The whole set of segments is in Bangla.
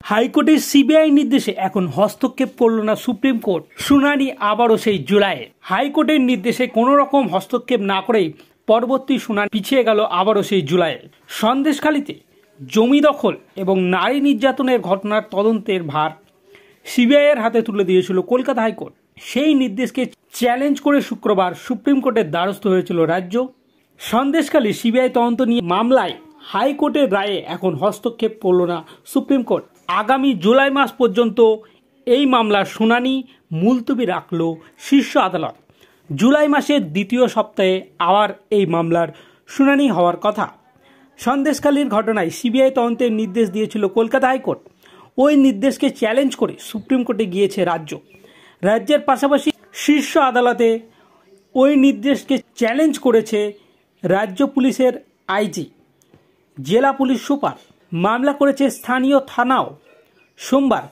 হাইকোর্টের সিবিআই নির্দেশে এখন হস্তক্ষেপ করল না সুপ্রিম কোর্ট। শুনানি আবারও সেই জুলাইয়ে। হাইকোর্টের নির্দেশে কোনো রকম হস্তক্ষেপ না করেই পরবর্তী শুনানি পিছিয়ে গেল আবারও সেই জুলাইয়ে। সন্দেশখালীতে জমি দখল এবং নারী নির্যাতনের ঘটনার তদন্তের ভার সিবিআইয়ের হাতে তুলে দিয়েছিল কলকাতা হাইকোর্ট। সেই নির্দেশকে চ্যালেঞ্জ করে শুক্রবার সুপ্রিম কোর্টের দ্বারস্থ হয়েছিল রাজ্য। সন্দেশখালী সিবিআই তদন্ত নিয়ে মামলায় হাইকোর্টের রায়ে এখন হস্তক্ষেপ করল না সুপ্রিম কোর্ট। আগামী জুলাই মাস পর্যন্ত এই মামলার শুনানি মুলতবি রাখল শীর্ষ আদালত। জুলাই মাসের দ্বিতীয় সপ্তাহে আবার এই মামলার শুনানি হওয়ার কথা। সন্দেশখালীর ঘটনায় সিবিআই তদন্তের নির্দেশ দিয়েছিল কলকাতা হাইকোর্ট। ওই নির্দেশকে চ্যালেঞ্জ করে সুপ্রিম কোর্টে গিয়েছে রাজ্য। রাজ্যের পাশাপাশি শীর্ষ আদালতে ওই নির্দেশকে চ্যালেঞ্জ করেছে রাজ্য পুলিশের আইজি, জেলা পুলিশ সুপার। মামলা করেছে স্থানীয় থানাও। সোমবার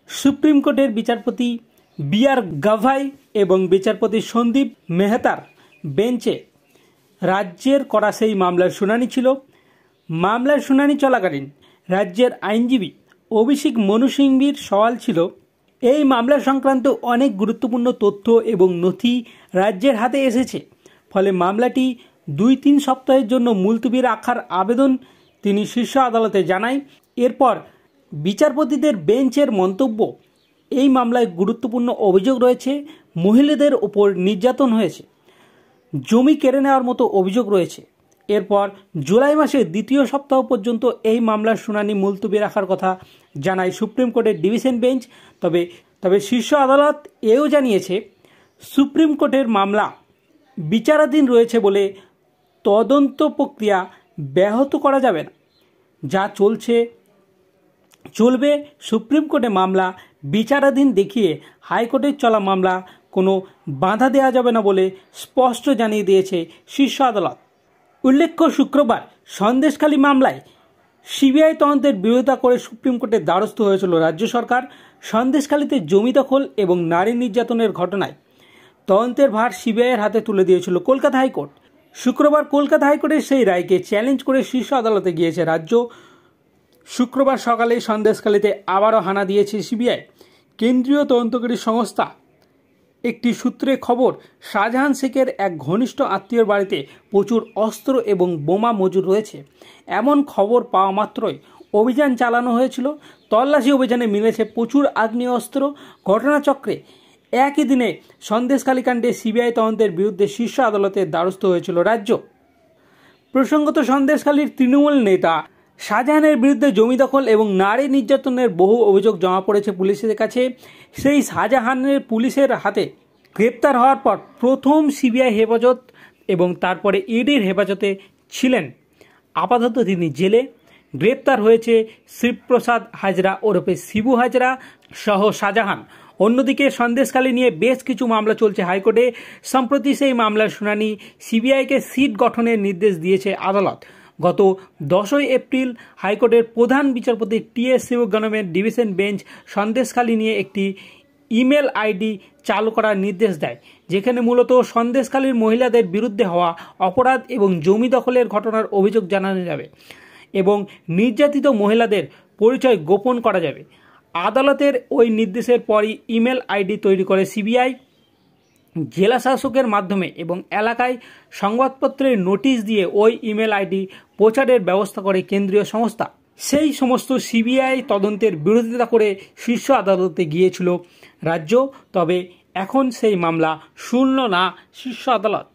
সুপ্রিম কোর্টের বিচারপতি বি.আর. গাভাই এবং বিচারপতি সন্দীপ মেহতার বেঞ্চে রাজ্যের করা সেই মামলার শুনানি ছিল। মামলার শুনানি চলাকালীন রাজ্যের আইনজীবী অভিষেক মনু সিংভির সওয়াল ছিল, এই মামলা সংক্রান্ত অনেক গুরুত্বপূর্ণ তথ্য এবং নথি রাজ্যের হাতে এসেছে, ফলে মামলাটি 2-3 সপ্তাহের জন্য মুলতবি রাখার আবেদন তিনি শীর্ষ আদালতে জানায়। এরপর বিচারপতিদের বেঞ্চের মন্তব্য, এই মামলায় গুরুত্বপূর্ণ অভিযোগ রয়েছে, মহিলাদের ওপর নির্যাতন হয়েছে, জমি কেড়ে নেওয়ার মতো অভিযোগ রয়েছে। এরপর জুলাই মাসের দ্বিতীয় সপ্তাহ পর্যন্ত এই মামলার শুনানি মুলতবি রাখার কথা জানায় সুপ্রিম কোর্টের ডিভিশন বেঞ্চ। তবে শীর্ষ আদালত এও জানিয়েছে, সুপ্রিম কোর্টের মামলা বিচারাধীন রয়েছে বলে তদন্ত প্রক্রিয়া ব্যাহত করা যাবে না। যা চলবে। সুপ্রিম কোর্টে মামলা বিচারাধীন দেখিয়ে হাইকোর্টের চলা মামলা কোনো বাধা দেওয়া যাবে না বলে স্পষ্ট জানিয়ে দিয়েছে শীর্ষ আদালত। উল্লেখ্য, শুক্রবার সন্দেশখালী মামলায় সিবিআই তদন্তের বিরোধিতা করে সুপ্রিম কোর্টের দ্বারস্থ হয়েছিল রাজ্য সরকার। সন্দেশখালীতে জমি দখল এবং নারী নির্যাতনের ঘটনায় তদন্তের ভার সিবিআইয়ের হাতে তুলে দিয়েছিল কলকাতা হাইকোর্ট। শুক্রবার কলকাতা হাইকোর্টের সেই রায়কে চ্যালেঞ্জ করে শীর্ষ আদালতে গিয়েছে রাজ্য। শুক্রবার সকালে সন্দেশখালীতে আবারও হানা দিয়েছে সিবিআই। কেন্দ্রীয় তদন্তকারী সংস্থা একটি সূত্রে খবর, শাহজাহান শেখের এক ঘনিষ্ঠ আত্মীয়র বাড়িতে প্রচুর অস্ত্র এবং বোমা মজুদ রয়েছে। এমন খবর পাওয়া মাত্রই অভিযান চালানো হয়েছিল। তল্লাশি অভিযানে মিলেছে প্রচুর আগ্নেয়াস্ত্র। ঘটনাচক্রে একই দিনে সন্দেশখালী কাণ্ডে সিবিআই তদন্তের বিরুদ্ধে শীর্ষ আদালতের দ্বারস্থ হয়েছিল রাজ্য। প্রসঙ্গত, সন্দেশখালীর তৃণমূল নেতা শাহজাহানের বিরুদ্ধে জমি দখল এবং নারী নির্যাতনের বহু অভিযোগ জমা পড়েছে পুলিশের কাছে। সেই শাহজাহানের পুলিশের হাতে গ্রেপ্তার হওয়ার পর প্রথম সিবিআই হেফাজত এবং তারপরে ইডির হেফাজতে ছিলেন। আপাতত তিনি জেলে। গ্রেপ্তার হয়েছে শিবপ্রসাদ হাজরা ওরফে শিবু হাজরা সহ শাহজাহান। অন্যদিকে সন্দেশখালী নিয়ে বেশ কিছু মামলা চলছে হাইকোর্টে। সম্প্রতি সেই মামলার শুনানি সিবিআইকে সিট গঠনের নির্দেশ দিয়েছে আদালত। গত 10 এপ্রিল হাইকোর্টের প্রধান বিচারপতি টি.এস. শিবজ্ঞানমের ডিভিশন বেঞ্চ সন্দেশখালী নিয়ে একটি ইমেল আইডি চালু করার নির্দেশ দেয়, যেখানে মূলত সন্দেশখালীর মহিলাদের বিরুদ্ধে হওয়া অপরাধ এবং জমি দখলের ঘটনার অভিযোগ জানানো যাবে এবং নির্যাতিত মহিলাদের পরিচয় গোপন করা যাবে। আদালতের ওই নির্দেশের পরই ইমেল আইডি তৈরি করে সিবিআই। জেলা শাসকের মাধ্যমে এবং এলাকায় সংবাদপত্রের নোটিশ দিয়ে ওই ইমেল আইডি প্রচারের ব্যবস্থা করে কেন্দ্রীয় সংস্থা। সেই সমস্ত সিবিআই তদন্তের বিরোধিতা করে শীর্ষ আদালতে গিয়েছিল রাজ্য। তবে এখন সেই মামলা শুনল না শীর্ষ আদালত।